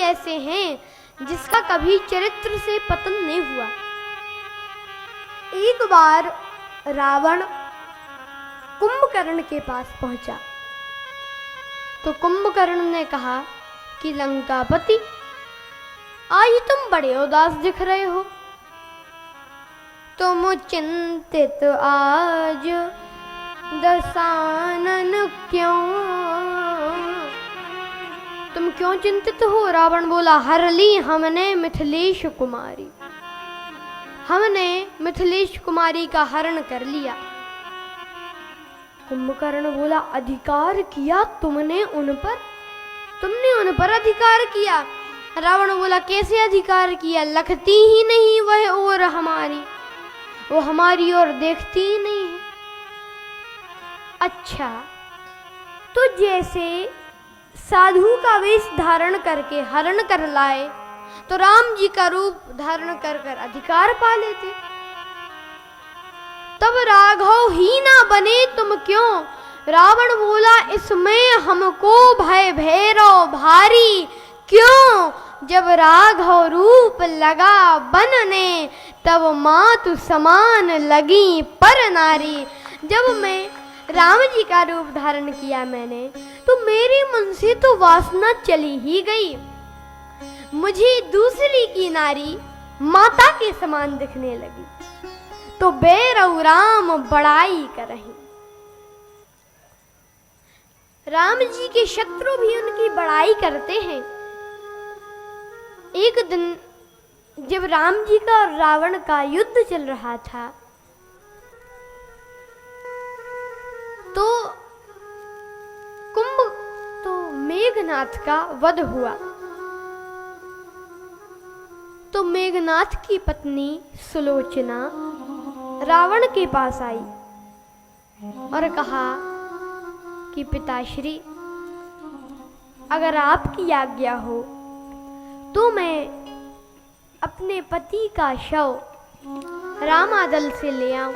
ऐसे हैं जिसका कभी चरित्र से पतन नहीं हुआ। एक बार रावण कुंभकर्ण के पास पहुंचा तो कुंभकर्ण ने कहा कि लंकापति, आज तुम बड़े उदास दिख रहे हो। तुम चिंतित आज दशानन क्यों? तुम क्यों चिंतित हो? रावण बोला, हर ली हमने मिथिलेश कुमारी, हमने मिथिलेश कुमारी का हरण कर लिया। कुंभकर्ण बोला, अधिकार किया तुमने उन पर? तुमने उन पर अधिकार किया? रावण बोला, कैसे अधिकार किया? लखती ही नहीं वह और हमारी, वो हमारी ओर देखती ही नहीं है। अच्छा, तो जैसे साधु का वेश धारण करके हरण कर लाए तो राम जी का रूप धारण कर कर अधिकार पा लेते। तब राघव ही ना बने तुम क्यों? रावण बोला, इसमें हमको भय भैरव भारी क्यों? जब राघव रूप लगा बनने तब मातु समान लगी पर नारी। जब मैं राम जी का रूप धारण किया मैंने तो मेरे मन से तो वासना चली ही गई। मुझे दूसरी की नारी माता के समान दिखने लगी तो बैरव राम बड़ाई करहीं। राम जी के शत्रु भी उनकी बड़ाई करते हैं। एक दिन जब राम जी का और रावण का युद्ध चल रहा था तो मेघनाथ का वध हुआ। तो मेघनाथ की पत्नी सुलोचना रावण के पास आई और कहा कि पिताश्री, अगर आपकी आज्ञा हो तो मैं अपने पति का शव रामादल से ले आऊं।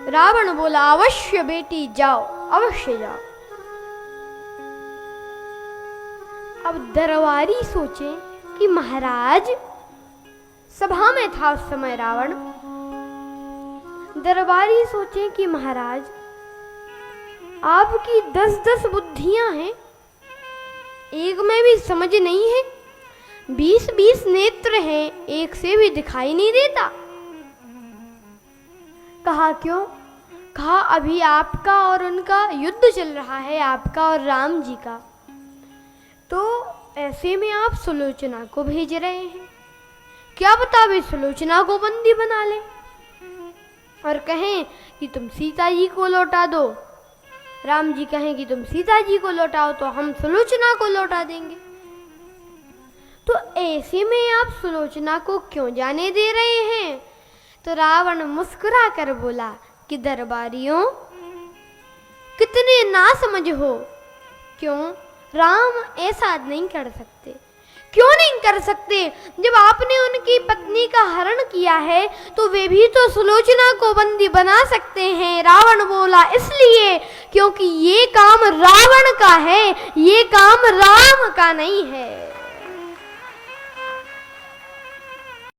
रावण बोला, अवश्य बेटी जाओ, अवश्य जाओ। अब दरबारी सोचे कि महाराज, सभा में था उस समय रावण, दरबारी सोचे कि महाराज आपकी 10-10 बुद्धियां हैं, एक में भी समझ नहीं है, 20-20 नेत्र हैं, एक से भी दिखाई नहीं देता। कहा क्यों? कहा अभी आपका और उनका युद्ध चल रहा है, आपका और राम जी का, तो ऐसे में आप सुलोचना को भेज रहे हैं, क्या बता वे सुलोचना को बंदी बना लें और कहें कि तुम सीता जी को लौटा दो। राम जी कहें कि तुम सीता जी को लौटाओ तो हम सुलोचना को लौटा देंगे। तो ऐसे में आप सुलोचना को क्यों जाने दे रहे हैं? तो रावण मुस्कुरा कर बोला कि दरबारियों, कितने ना समझ हो। क्यों? राम ऐसा नहीं कर सकते। क्यों नहीं कर सकते? जब आपने उनकी पत्नी का हरण किया है तो वे भी तो सुलोचना को बंदी बना सकते हैं। रावण बोला, इसलिए क्योंकि ये काम रावण का है, ये काम राम का नहीं है।